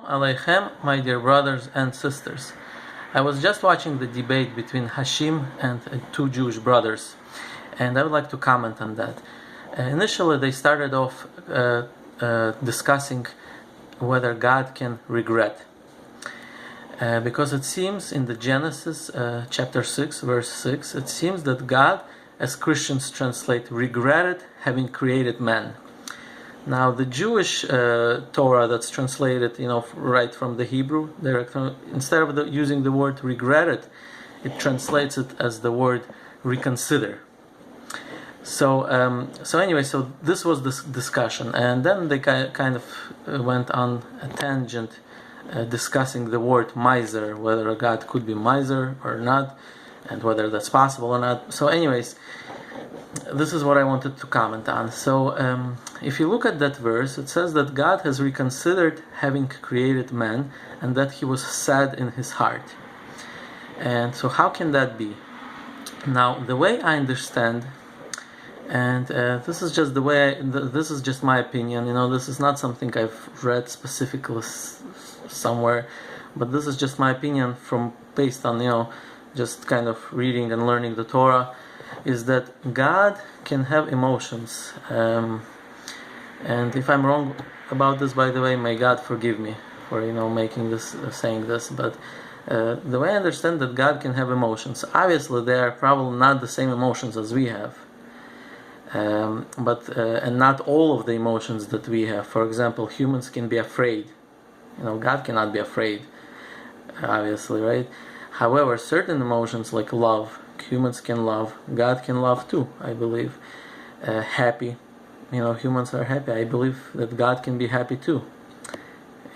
Aleichem, my dear brothers and sisters. I was just watching the debate between Hashim and two Jewish brothers, and I would like to comment on that. Initially, they started off discussing whether God can regret. Because it seems in the Genesis chapter 6, verse 6, it seems that God, as Christians translate, regretted having created man. Now, the Jewish Torah that's translated, right from the Hebrew, instead of using the word regretted, it translates it as the word reconsider. So this was this discussion, and then they kind of went on a tangent, discussing the word miser, whether God could be miser or not, and whether that's possible or not. So anyways, this is what I wanted to comment on. So if you look at that verse, it says that God has reconsidered having created man, and that he was sad in his heart. And so how can that be? Now, the way I understand, and this is just the way, this is just my opinion, this is not something I've read specifically somewhere, but this is just my opinion based on, just kind of reading and learning the Torah, is that God can have emotions. And if I'm wrong about this, by the way, may God forgive me for, saying this, but the way I understand that God can have emotions, obviously they are probably not the same emotions as we have. And not all of the emotions that we have. For example, humans can be afraid. God cannot be afraid, obviously, right? However, certain emotions like love, humans can love. God can love too, I believe. Happy, humans are happy. I believe that God can be happy too.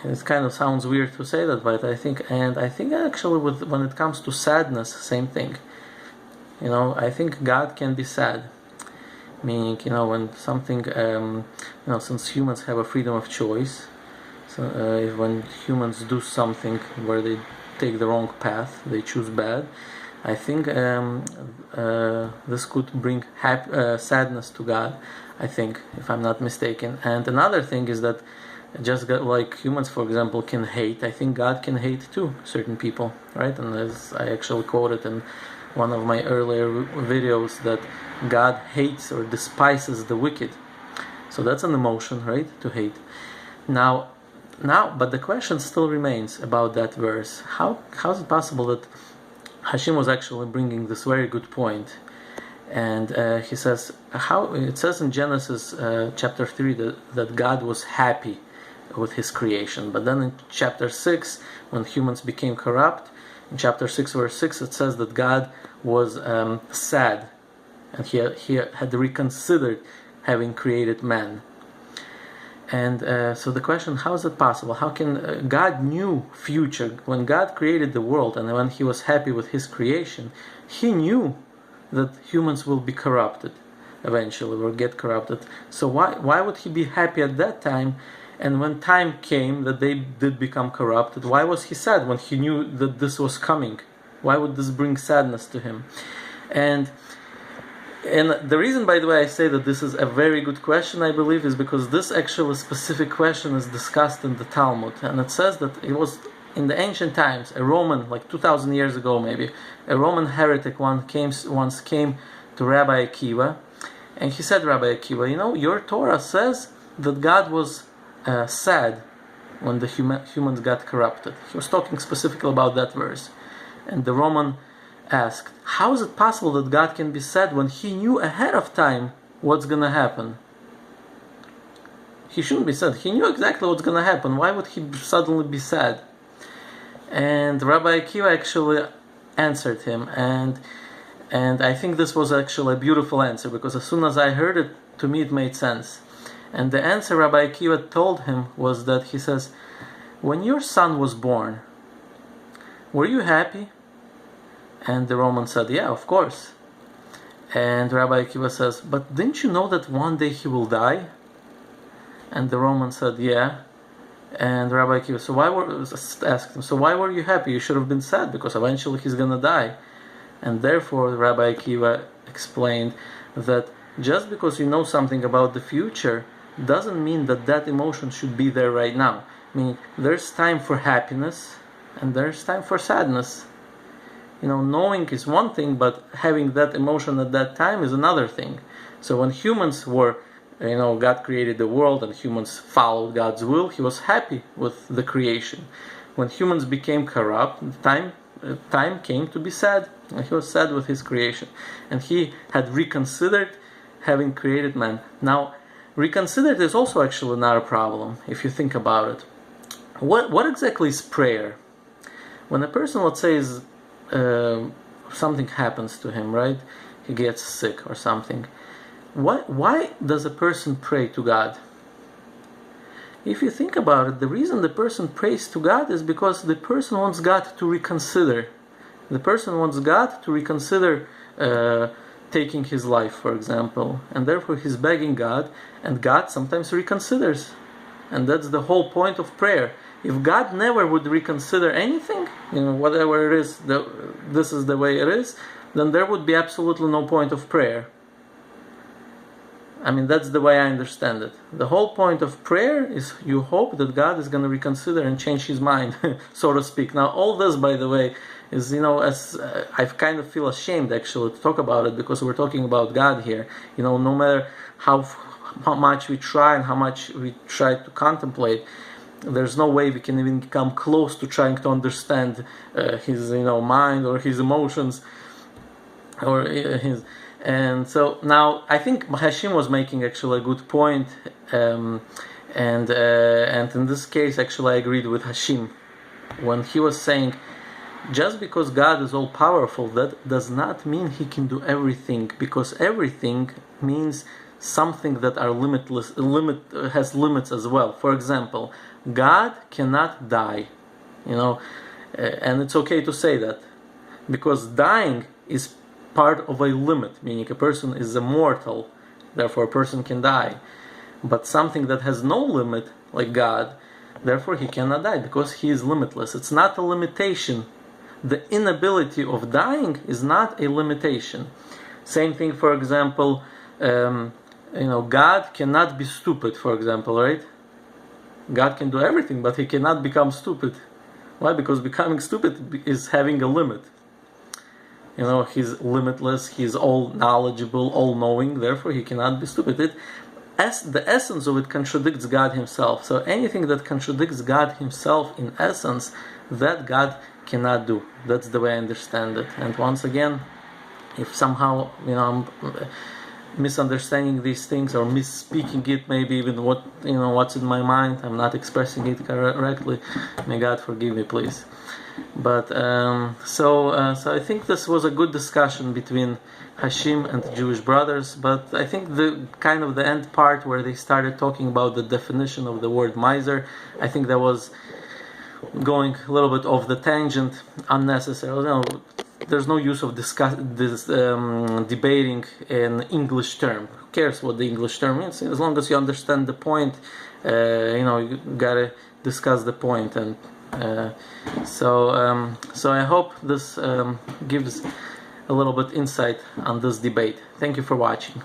It kind of sounds weird to say that, but I think actually when it comes to sadness, same thing. I think God can be sad. Meaning, when something, since humans have a freedom of choice, so when humans do something where they take the wrong path, they choose bad, I think this could bring sadness to God, I think, if I'm not mistaken. And another thing is that just like humans, for example, can hate, I think God can hate too, certain people, right? And as I actually quoted in one of my earlier videos, that God hates or despises the wicked. So that's an emotion, right? To hate. Now, but the question still remains about that verse. How is it possible that Hashim was actually bringing this very good point? And he says, it says in Genesis chapter 3 that God was happy with his creation. But then in chapter 6, when humans became corrupt, in chapter 6 verse 6, it says that God was sad, and he had reconsidered having created man. And so the question, how is it possible? How can God knew future? When God created the world and when he was happy with his creation, he knew that humans will be corrupted eventually, or get corrupted. So why would he be happy at that time? And when time came that they did become corrupted, why was he sad when he knew that this was coming? Why would this bring sadness to him? And the reason, by the way, I say that this is a very good question, I believe, is because this actual specific question is discussed in the Talmud. And it says that it was in the ancient times, a Roman, like 2,000 years ago maybe, a Roman heretic once came to Rabbi Akiva, and he said, Rabbi Akiva, your Torah says that God was sad when the humans got corrupted. He was talking specifically about that verse. And the Roman asked, how is it possible that God can be sad when he knew ahead of time what's going to happen? He shouldn't be sad. He knew exactly what's going to happen. Why would he suddenly be sad? And Rabbi Akiva actually answered him. And I think this was actually a beautiful answer, because as soon as I heard it, to me it made sense. And the answer Rabbi Akiva told him was that, he says, when your son was born, were you happy? And the Roman said, yeah, of course. And Rabbi Akiva says, but didn't you know that one day he will die? And the Roman said, yeah. And Rabbi Akiva asked him, so why were you happy? You should have been sad, because eventually he's going to die. And therefore Rabbi Akiva explained that just because you know something about the future doesn't mean that that emotion should be there right now. Meaning, there's time for happiness and there's time for sadness. Knowing is one thing, but having that emotion at that time is another thing. So when humans were, God created the world and humans followed God's will, he was happy with the creation. When humans became corrupt, time came to be sad, and he was sad with his creation. And he had reconsidered having created man. Now, reconsidered is also actually not a problem, if you think about it. What exactly is prayer? When a person, let's say, something happens to him, right? He gets sick or something. Why does a person pray to God? If you think about it, the reason the person prays to God is because the person wants God to reconsider. The person wants God to reconsider taking his life, for example, and therefore he's begging God, and God sometimes reconsiders. And that's the whole point of prayer. If God never would reconsider anything, whatever it is, this is the way it is, then there would be absolutely no point of prayer. I mean, that's the way I understand it. The whole point of prayer is you hope that God is going to reconsider and change his mind, so to speak. Now, all this, by the way, is, as I kind of feel ashamed actually to talk about it, because we're talking about God here. No matter how much we try and how much we try to contemplate, there's no way we can even come close to trying to understand his mind or his emotions or his. And so now I think Hashim was making actually a good point, and in this case actually I agreed with Hashim when he was saying, just because God is all powerful, that does not mean he can do everything, because everything means something that are limitless, has limits as well. For example, God cannot die, and it's okay to say that, because dying is part of a limit, meaning a person is immortal, therefore a person can die. But something that has no limit, like God, therefore he cannot die, because he is limitless. It's not a limitation. The inability of dying is not a limitation. Same thing, for example, God cannot be stupid, for example, right? God can do everything, but he cannot become stupid. Why? Because becoming stupid is having a limit. He's limitless, he's all knowledgeable, all knowing, therefore he cannot be stupid. The essence of it contradicts God himself. So anything that contradicts God himself in essence, that God cannot do. That's the way I understand it. And once again, if somehow I'm misunderstanding these things or misspeaking it, maybe even what's in my mind, I'm not expressing it correctly, may God forgive me, please. But so I think this was a good discussion between Hashim and the Jewish brothers. But I think the end part where they started talking about the definition of the word miser, I think that was going a little bit off the tangent, unnecessary. There's no use of debating an English term. Who cares what the English term means? As long as you understand the point, you gotta discuss the point. And so I hope this gives a little bit insight on this debate. Thank you for watching.